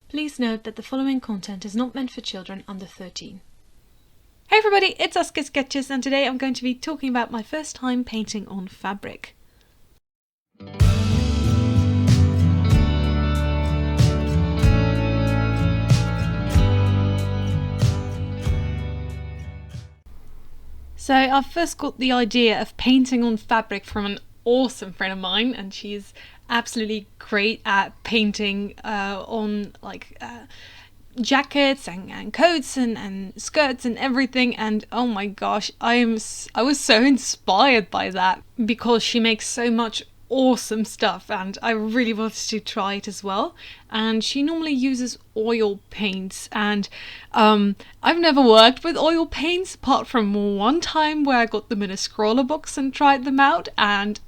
Please note that the following content is not meant for children under 13. Hey everybody, it's SaskiaSketches, and today I'm going to be talking about my first time painting on fabric. So I first got the idea of painting on fabric from an awesome friend of mine, and she's absolutely great at painting on jackets and coats and skirts and everything. And oh my gosh, I was so inspired by that because she makes so much awesome stuff, and I really wanted to try it as well. And she normally uses oil paints, and I've never worked with oil paints apart from one time where I got them in a scroller box and tried them out. And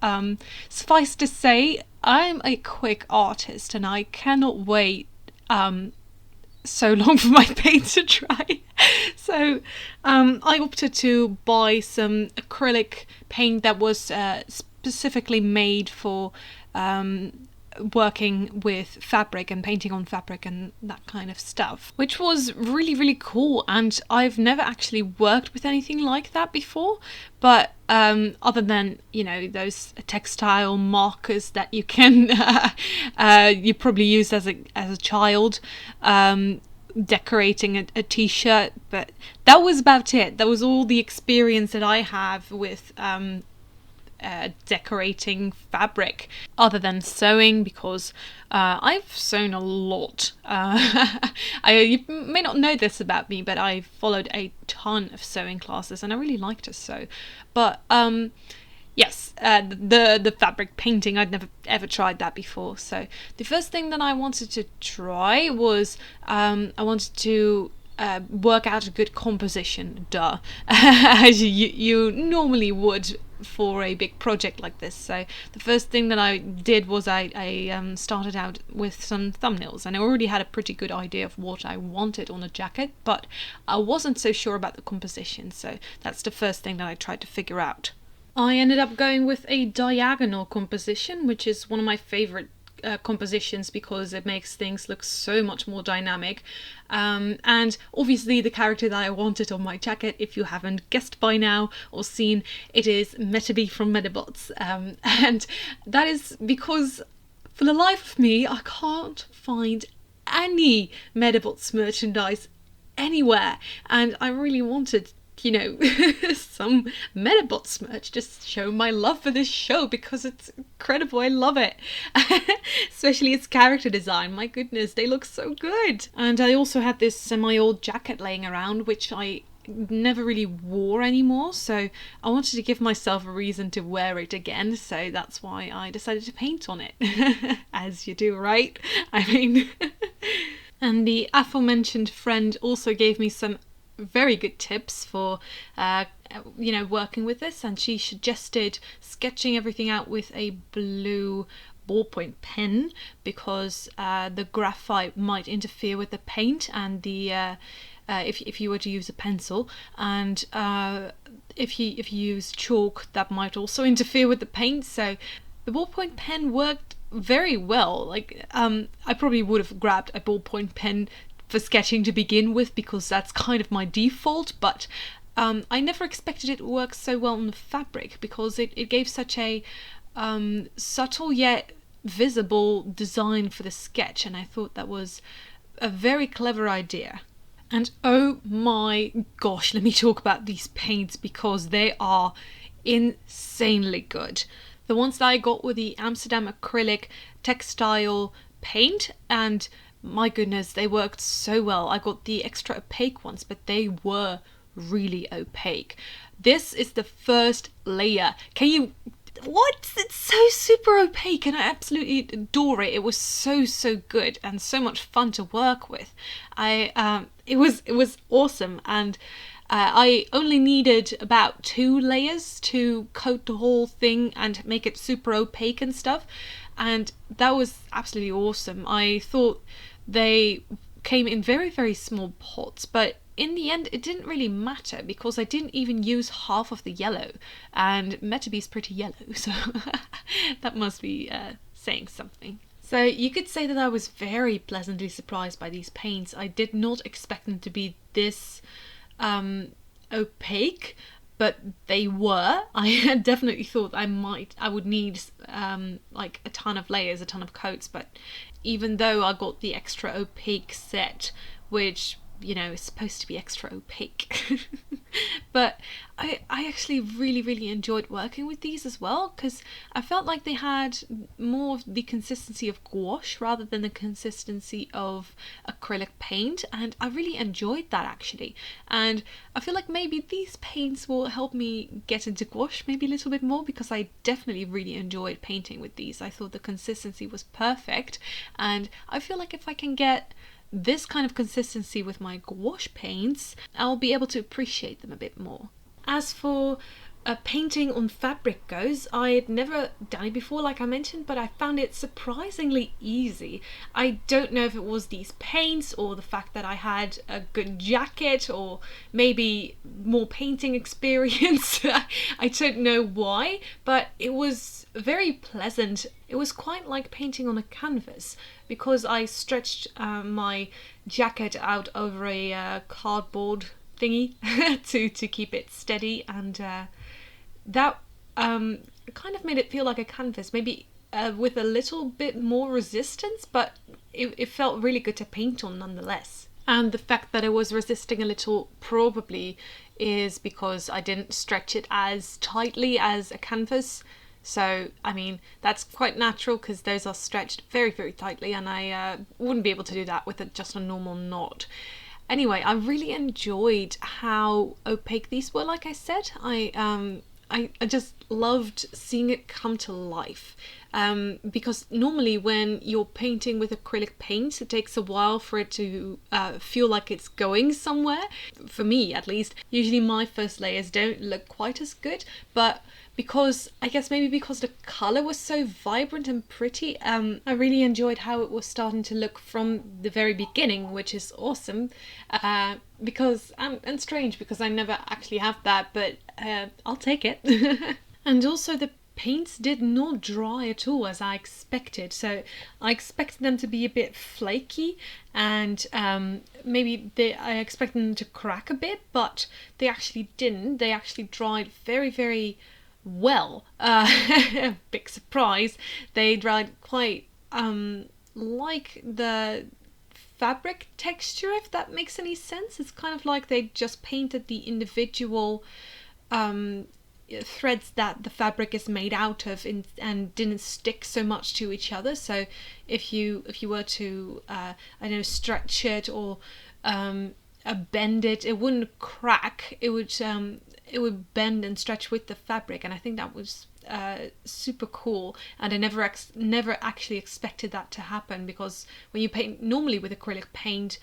suffice to say, I'm a quick artist and I cannot wait so long for my paint to dry. So I opted to buy some acrylic paint that was specifically made for working with fabric and painting on fabric and that kind of stuff, which was really cool. And I've never actually worked with anything like that before, but other than, you know, those textile markers that you can you probably used as a child decorating a t-shirt, but that was about it. That was all the experience that I have with decorating fabric, other than sewing, because I've sewn a lot. You may not know this about me, but I followed a ton of sewing classes and I really like to sew. But yes, the fabric painting, I'd never ever tried that before. So the first thing that I wanted to try was I wanted to work out a good composition, as you normally would for a big project like this. So the first thing that I did was I started out with some thumbnails, and I already had a pretty good idea of what I wanted on a jacket, but I wasn't so sure about the composition. So that's the first thing that I tried to figure out. I ended up going with a diagonal composition, which is one of my favorite compositions because it makes things look so much more dynamic. And obviously the character that I wanted on my jacket, if you haven't guessed by now or seen, it is METABEE from Metabots. And that is because for the life of me I can't find any Metabots merchandise anywhere, and I really wanted, you know, some Metabots merch, just show my love for this show because it's incredible. I love it. Especially its character design. My goodness, they look so good. And I also had this semi-old jacket laying around, which I never really wore anymore, so I wanted to give myself a reason to wear it again, so that's why I decided to paint on it. As you do, right? I mean... And the aforementioned friend also gave me some very good tips for you know, working with this, and she suggested sketching everything out with a blue ballpoint pen because the graphite might interfere with the paint, and the if you were to use a pencil, and if you use chalk, that might also interfere with the paint. So the ballpoint pen worked very well. Like I probably would have grabbed a ballpoint pen for sketching to begin with because that's kind of my default, but I never expected it to work so well on the fabric because it gave such a subtle yet visible design for the sketch, and I thought that was a very clever idea. And oh my gosh, let me talk about these paints because they are insanely good. The ones that I got were the Amsterdam Acrylic Textile paint, and my goodness, they worked so well. I got the extra opaque ones, but they were really opaque. This is the first layer. Can you... What? It's so super opaque and I absolutely adore it. It was so good and so much fun to work with. It was awesome, and I only needed about 2 layers to coat the whole thing and make it super opaque and stuff, and that was absolutely awesome. I thought they came in very small pots, but in the end it didn't really matter because I didn't even use half of the yellow, and METABEE's pretty yellow, so that must be saying something. So you could say that I was very pleasantly surprised by these paints. I did not expect them to be this opaque, but they were. I had definitely thought I would need like a ton of layers, a ton of coats, but even though I got the extra opaque set, which, you know, is supposed to be extra opaque, but I actually really enjoyed working with these as well, because I felt like they had more of the consistency of gouache rather than the consistency of acrylic paint, and I really enjoyed that actually. And I feel like maybe these paints will help me get into gouache maybe a little bit more, because I definitely really enjoyed painting with these. I thought the consistency was perfect, and I feel like if I can get this kind of consistency with my gouache paints, I'll be able to appreciate them a bit more. As for painting on fabric goes, I had never done it before, like I mentioned, but I found it surprisingly easy. I don't know if it was these paints or the fact that I had a good jacket or maybe more painting experience. I don't know why, but it was very pleasant. It was quite like painting on a canvas, because I stretched my jacket out over a cardboard thingy to keep it steady, and that kind of made it feel like a canvas, maybe with a little bit more resistance, but it felt really good to paint on nonetheless. And the fact that it was resisting a little probably is because I didn't stretch it as tightly as a canvas. So, I mean, that's quite natural because those are stretched very tightly, and I wouldn't be able to do that with just a normal knot. Anyway, I really enjoyed how opaque these were. Like I said, I just loved seeing it come to life. Because normally when you're painting with acrylic paint, it takes a while for it to feel like it's going somewhere. For me, at least, usually my first layers don't look quite as good, but I guess maybe because the colour was so vibrant and pretty, I really enjoyed how it was starting to look from the very beginning, which is awesome. Because and strange, because I never actually have that, but I'll take it. And also the paints did not dry at all as I expected. So I expected them to be a bit flaky, and maybe I expected them to crack a bit, but they actually didn't. They actually dried very well. Big surprise. They dried quite like the fabric texture, if that makes any sense. It's kind of like they just painted the individual threads that the fabric is made out of and didn't stick so much to each other. So if you were to I don't know, stretch it or bend it, it wouldn't crack. It would bend and stretch with the fabric, and I think that was super cool. And I never actually expected that to happen, because when you paint normally with acrylic paint,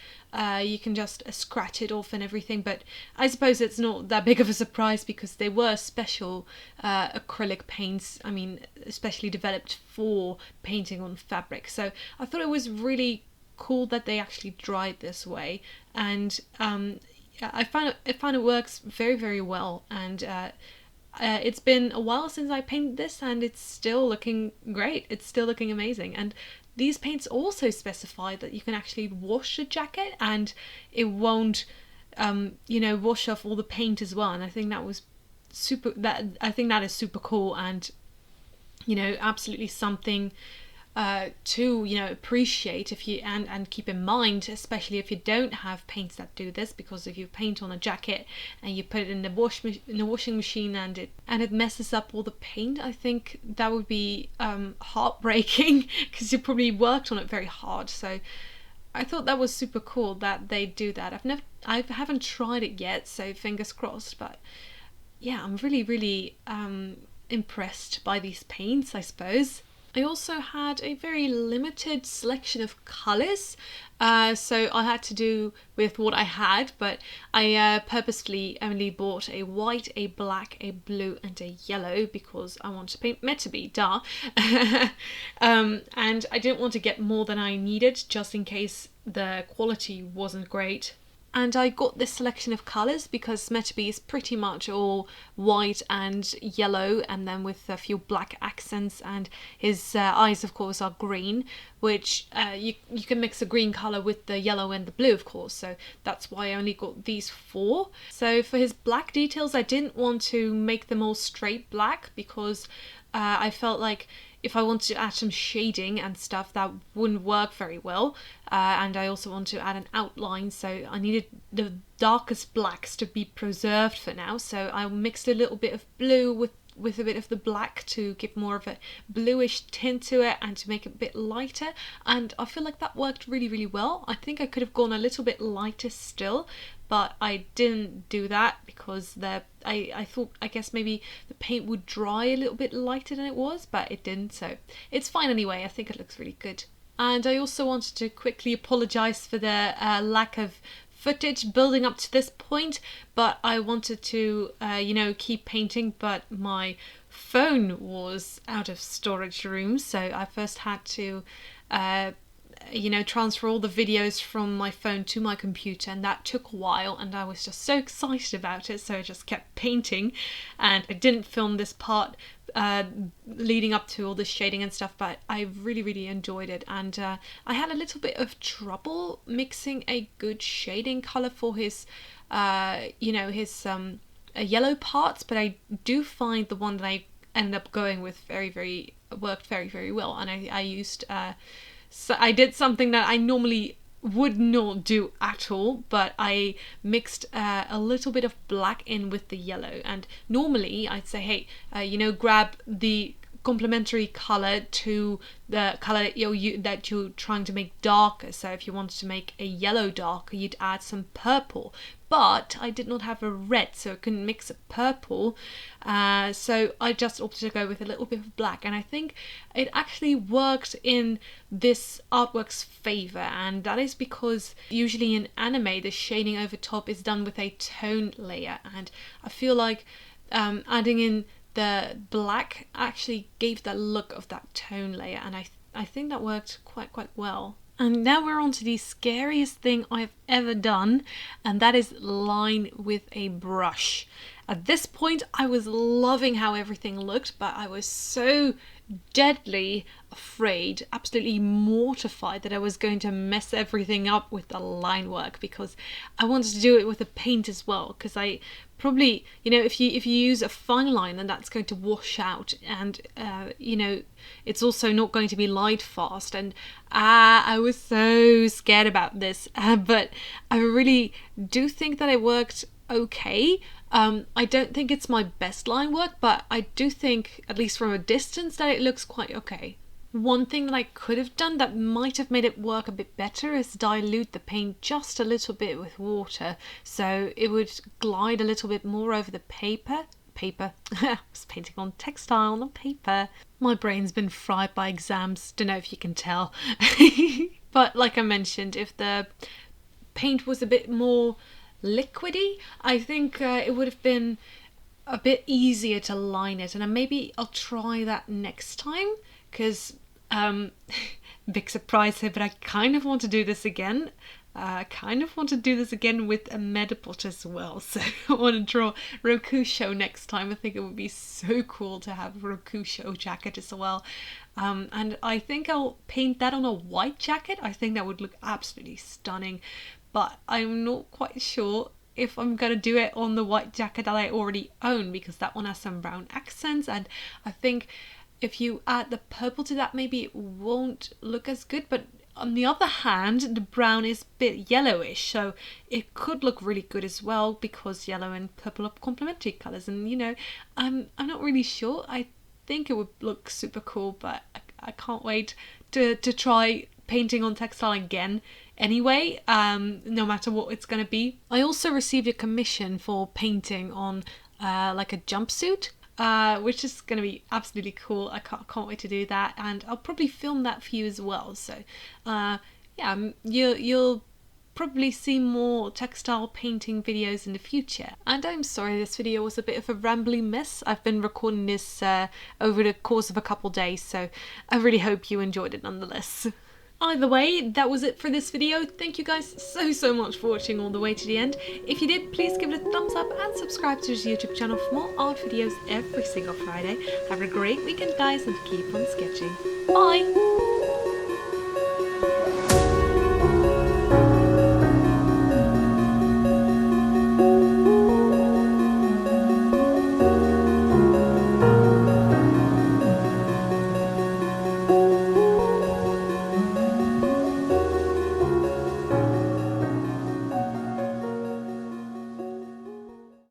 you can just scratch it off and everything, but I suppose it's not that big of a surprise because they were special acrylic paints, I mean, especially developed for painting on fabric. So I thought it was really cool that they actually dried this way, and I found it works very well, and it's been a while since I painted this, and it's still looking great. It's still looking amazing. And these paints also specify that you can actually wash the jacket and it won't wash off all the paint as well. And I think that was I think that is super cool, and absolutely something to appreciate if you and keep in mind, especially if you don't have paints that do this, because if you paint on a jacket and you put it in the washing machine and it messes up all the paint, I think that would be heartbreaking because you probably worked on it very hard. So I thought that was super cool that they do that. I haven't tried it yet, so fingers crossed. But yeah, I'm really impressed by these paints, I suppose. I also had a very limited selection of colours, so I had to do with what I had, but I purposely only bought a white, a black, a blue and a yellow because I want to paint METABEE, duh. And I didn't want to get more than I needed just in case the quality wasn't great. And I got this selection of colours because METABEE is pretty much all white and yellow, and then with a few black accents, and his eyes of course are green, which you can mix a green colour with the yellow and the blue of course, so that's why I only got these 4. So for his black details I didn't want to make them all straight black because I felt like if I wanted to add some shading and stuff, that wouldn't work very well. And I also want to add an outline, so I needed the darkest blacks to be preserved for now. So I mixed a little bit of blue with a bit of the black to give more of a bluish tint to it and to make it a bit lighter, and I feel like that worked really, really well. I think I could have gone a little bit lighter still, but I didn't do that because I thought, I guess maybe the paint would dry a little bit lighter than it was, but it didn't, so it's fine anyway. I think it looks really good. And I also wanted to quickly apologise for the lack of footage building up to this point, but I wanted to keep painting, but my phone was out of storage room, so I first had to transfer all the videos from my phone to my computer, and that took a while, and I was just so excited about it, so I just kept painting, and I didn't film this part leading up to all the shading and stuff, but I really, really enjoyed it. And I had a little bit of trouble mixing a good shading color for his yellow parts, but I do find the one that I ended up going with worked very, very well. And I used so I did something that I normally would not do at all, but I mixed a little bit of black in with the yellow. And normally I'd say, hey, grab the complementary color to the color that you're trying to make darker. So if you wanted to make a yellow darker, you'd add some purple, but I did not have a red, so I couldn't mix a purple, so I just opted to go with a little bit of black, and I think it actually worked in this artwork's favour. And that is because usually in anime the shading over top is done with a tone layer, and I feel like adding in the black actually gave that look of that tone layer, and I think that worked quite well. And now we're on to the scariest thing I've ever done, and that is line with a brush. At this point I was loving how everything looked, but I was so deadly afraid, absolutely mortified that I was going to mess everything up with the line work, because I wanted to do it with a paint as well, because I probably, if you use a fine line, then that's going to wash out, and it's also not going to be light fast, and I was so scared about this, but I really do think that it worked okay. I don't think it's my best line work, but I do think, at least from a distance, that it looks quite okay. One thing that I could have done that might have made it work a bit better is dilute the paint just a little bit with water, so it would glide a little bit more over the paper. I was painting on textile, not paper. My brain's been fried by exams, don't know if you can tell. But like I mentioned, if the paint was a bit more liquidy, I think it would have been a bit easier to line it, and maybe I'll try that next time, because big surprise here, but I kind of want to do this again. I kind of want to do this again with a Metapot as well, so I want to draw Rokusho next time. I think it would be so cool to have a Rokusho jacket as well, and I think I'll paint that on a white jacket. I think that would look absolutely stunning, but I'm not quite sure if I'm going to do it on the white jacket that I already own, because that one has some brown accents, and I think if you add the purple to that, maybe it won't look as good. But on the other hand, the brown is a bit yellowish, so it could look really good as well, because yellow and purple are complementary colours, and I'm not really sure. I think it would look super cool, but I can't wait to try painting on textile again anyway, no matter what it's going to be. I also received a commission for painting on like a jumpsuit, which is going to be absolutely cool. I can't wait to do that, and I'll probably film that for you as well. So yeah, you'll probably see more textile painting videos in the future. And I'm sorry this video was a bit of a rambly mess. I've been recording this over the course of a couple days, so I really hope you enjoyed it nonetheless. Either way, that was it for this video. Thank you guys so much for watching all the way to the end. If you did, please give it a thumbs up and subscribe to this YouTube channel for more art videos every single Friday. Have a great weekend guys and keep on sketching. Bye!